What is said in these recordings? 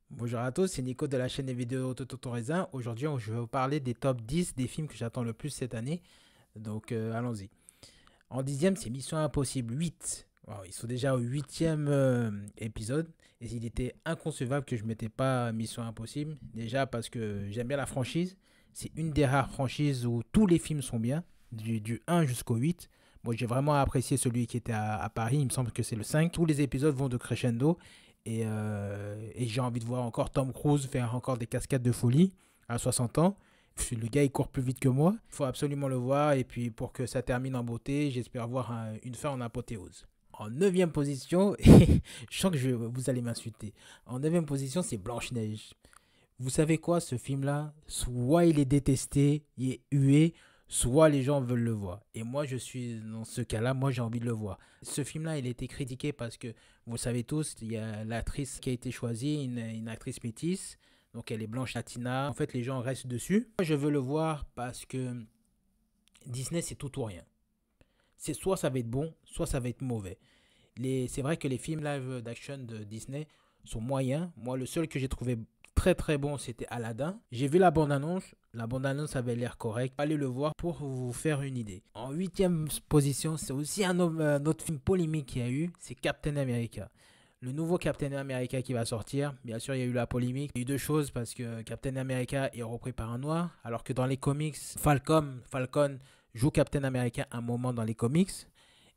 Bonjour à tous, c'est Nico de la chaîne des vidéos Tototorizin. Aujourd'hui, je vais vous parler des top 10 des films que j'attends le plus cette année. Donc, allons-y. En dixième, c'est Mission Impossible 8. Wow, ils sont déjà au huitième épisode. Et il était inconcevable que je ne mettais pas Mission Impossible. Déjà parce que j'aime bien la franchise. C'est une des rares franchises où tous les films sont bien, du 1 jusqu'au 8. Moi, j'ai vraiment apprécié celui qui était à Paris. Il me semble que c'est le 5. Tous les épisodes vont de crescendo. Et j'ai envie de voir encore Tom Cruise faire encore des cascades de folie à 60 ans. Le gars, il court plus vite que moi. Il faut absolument le voir. Et puis, pour que ça termine en beauté, j'espère voir une fin en apothéose. En neuvième position, je sens que vous allez m'insulter. En neuvième position, c'est Blanche-Neige. Vous savez quoi, ce film-là, soit il est détesté, il est hué, soit les gens veulent le voir. Et moi, je suis dans ce cas-là, moi j'ai envie de le voir. Ce film-là, il a été critiqué parce que, vous le savez tous, il y a l'actrice qui a été choisie, une actrice métisse, donc elle est blanche latina. En fait, les gens restent dessus. Moi, je veux le voir parce que Disney, c'est tout ou rien. C'est soit ça va être bon, soit ça va être mauvais. C'est vrai que les films live d'action de Disney sont moyens. Moi, le seul que j'ai trouvé très très bon, c'était Aladdin. J'ai vu la bande-annonce. La bande-annonce avait l'air correcte. Allez le voir pour vous faire une idée. En huitième position, c'est aussi un autre film polémique qu'il y a eu. C'est Captain America. Le nouveau Captain America qui va sortir. Bien sûr, il y a eu la polémique. Il y a eu deux choses parce que Captain America est repris par un noir. Alors que dans les comics, Falcon joue Captain America un moment dans les comics.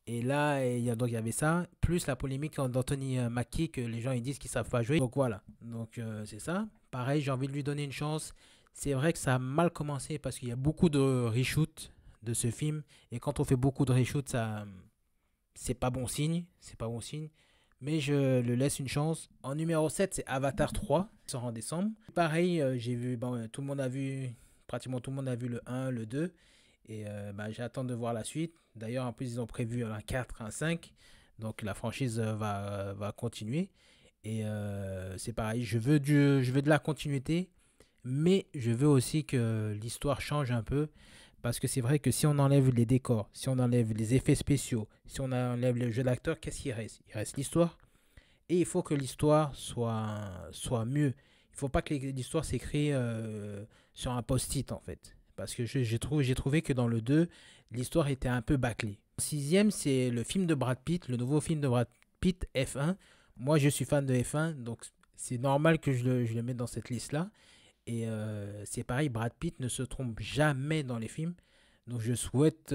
Et là, donc, il y avait ça, plus la polémique d'Anthony Mackie, que les gens ils disent qu'ils ne savent pas jouer. Donc voilà, donc c'est ça. Pareil, j'ai envie de lui donner une chance. C'est vrai que ça a mal commencé parce qu'il y a beaucoup de reshoots de ce film. Et quand on fait beaucoup de reshoots, c'est pas bon signe. C'est pas bon signe. Mais je le laisse une chance. En numéro 7, c'est Avatar 3, qui sort en décembre. Pareil, j'ai vu, bon, tout le monde a vu, pratiquement tout le monde a vu le 1, le 2. Et j'attends de voir la suite. D'ailleurs, en plus, ils ont prévu un 4, un 5. Donc la franchise va continuer. Et c'est pareil, je veux de la continuité. Mais je veux aussi que l'histoire change un peu. Parce que c'est vrai que si on enlève les décors, si on enlève les effets spéciaux, si on enlève le jeu d'acteur, qu'est-ce qu'il reste? Il reste l'histoire. Et il faut que l'histoire soit mieux. Il ne faut pas que l'histoire s'écrit sur un post-it, en fait. Parce que j'ai trouvé que dans le 2, l'histoire était un peu bâclée. Sixième, c'est le film de Brad Pitt, le nouveau film de Brad Pitt, F1. Moi, je suis fan de F1, donc c'est normal que je le mette dans cette liste-là. Et c'est pareil, Brad Pitt ne se trompe jamais dans les films. Donc je souhaite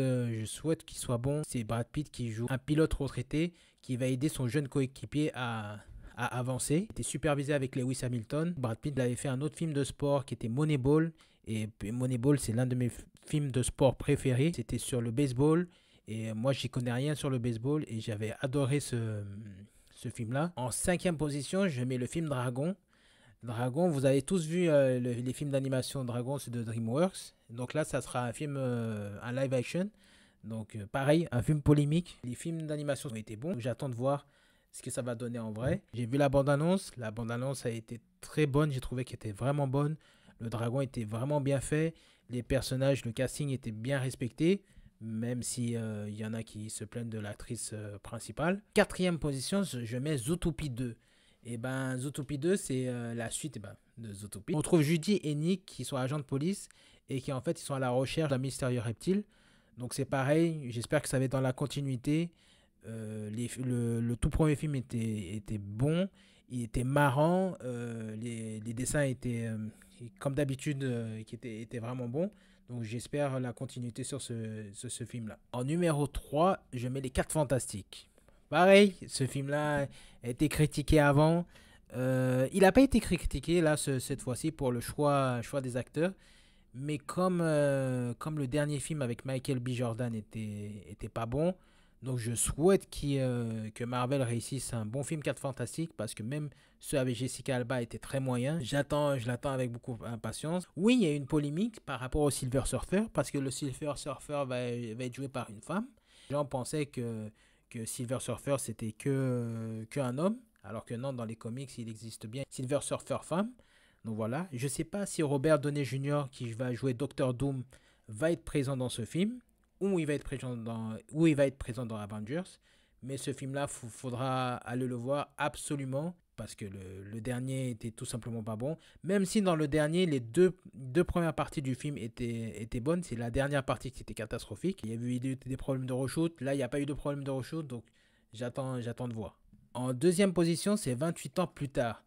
qu'il soit bon. C'est Brad Pitt qui joue un pilote retraité qui va aider son jeune coéquipier à avancer. Il était supervisé avec Lewis Hamilton. Brad Pitt avait fait un autre film de sport qui était Moneyball. Et Moneyball, c'est l'un de mes films de sport préférés. C'était sur le baseball. Et moi, j'y connais rien sur le baseball. Et j'avais adoré ce film-là. En cinquième position, je mets le film Dragon. Dragon, vous avez tous vu les films d'animation Dragon, c'est de DreamWorks. Donc là, ça sera un film, un live action. Donc pareil, un film polémique. Les films d'animation ont été bons. J'attends de voir ce que ça va donner en vrai. J'ai vu la bande-annonce. La bande-annonce a été très bonne. J'ai trouvé qu'elle était vraiment bonne. Le dragon était vraiment bien fait. Les personnages, le casting était bien respecté. Même si y en a qui se plaignent de l'actrice principale. Quatrième position, je mets Zootopie 2. Et ben Zootopie 2, c'est la suite de Zootopie. On trouve Judy et Nick qui sont agents de police et qui en fait ils sont à la recherche d'un mystérieux reptile. Donc c'est pareil, j'espère que ça va être dans la continuité. Le tout premier film était bon, il était marrant, les dessins étaient comme d'habitude qui étaient vraiment bons. Donc j'espère la continuité sur ce film-là. En numéro 3, je mets les 4 Fantastiques. Pareil, ce film-là a été critiqué avant. Il n'a pas été critiqué là cette fois-ci pour le choix des acteurs. Mais comme le dernier film avec Michael B. Jordan était pas bon, donc je souhaite que Marvel réussisse un bon film 4 Fantastiques parce que même ceux avec Jessica Alba étaient très moyens. Je l'attends avec beaucoup d'impatience. Oui, il y a une polémique par rapport au Silver Surfer parce que le Silver Surfer va être joué par une femme. Les gens pensaient que Silver Surfer c'était qu'un homme, alors que non, dans les comics il existe bien Silver Surfer femme. Donc voilà, je ne sais pas si Robert Downey Jr. qui va jouer Doctor Doom va être présent dans ce film ou il va être présent dans Avengers, Mais ce film-là, faudra aller le voir absolument parce que le dernier était tout simplement pas bon. Même si dans le dernier, les deux premières parties du film étaient bonnes, c'est la dernière partie qui était catastrophique. Il y a eu des problèmes de reshoot. Là, il n'y a pas eu de problème de reshoot, donc j'attends de voir. En deuxième position, c'est 28 ans plus tard.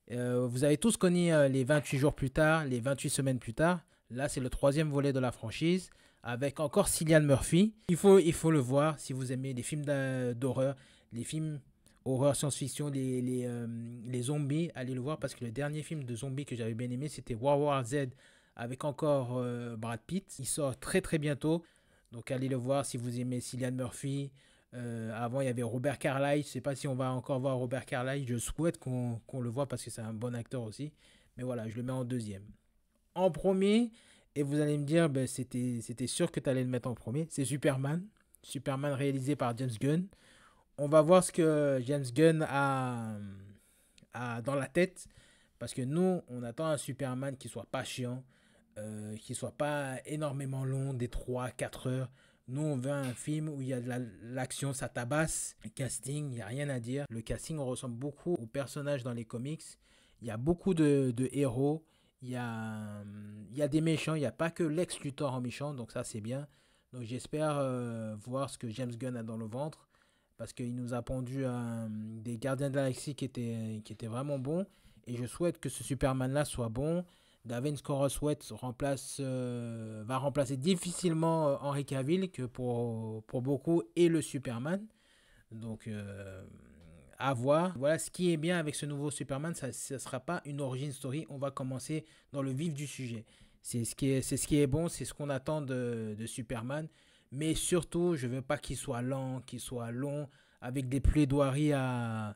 Vous avez tous connu les 28 jours plus tard, les 28 semaines plus tard. Là, c'est le troisième volet de la franchise avec encore Cillian Murphy. Il faut le voir si vous aimez les films d'horreur, les films horreur science-fiction, les zombies. Allez le voir parce que le dernier film de zombies que j'avais bien aimé, c'était World War Z avec encore Brad Pitt. Il sort très très bientôt. Donc allez le voir si vous aimez Cillian Murphy. Avant, il y avait Robert Carlyle. Je ne sais pas si on va encore voir Robert Carlyle. Je souhaite qu'on le voit parce que c'est un bon acteur aussi. Mais voilà, je le mets en deuxième. En premier, et vous allez me dire, ben, c'était sûr que tu allais le mettre en premier, c'est Superman. Superman réalisé par James Gunn. On va voir ce que James Gunn a dans la tête. Parce que nous, on attend un Superman qui soit pas chiant, qui soit pas énormément long, des 3 4 heures. Nous, on veut un film où il y a de l'action, ça tabasse. Le casting, il n'y a rien à dire. Le casting ressemble beaucoup aux personnages dans les comics. Il y a beaucoup de héros. Il y a des méchants. Il n'y a pas que Lex Luthor en méchant. Donc ça, c'est bien. Donc j'espère voir ce que James Gunn a dans le ventre. Parce qu'il nous a pondu des Gardiens de la Galaxie qui étaient vraiment bons. Et je souhaite que ce Superman-là soit bon. David Scoroswet va remplacer difficilement Henry Cavill, que pour beaucoup est le Superman. Donc, à voir. Voilà ce qui est bien avec ce nouveau Superman, ça ne sera pas une origin story. On va commencer dans le vif du sujet. C'est ce qui est bon, c'est ce qu'on attend de Superman. Mais surtout, je ne veux pas qu'il soit lent, qu'il soit long, avec des plaidoiries à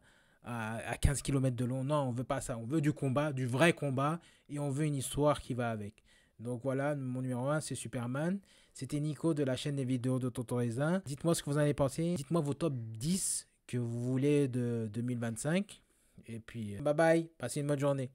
15 km de long. Non, on veut pas ça. On veut du combat, du vrai combat, et on veut une histoire qui va avec. Donc voilà, mon numéro 1, c'est Superman. C'était Nico de la chaîne des vidéos de Totoreza. Dites-moi ce que vous en avez pensé. Dites-moi vos top 10 que vous voulez de 2025. Et puis, bye bye. Passez une bonne journée.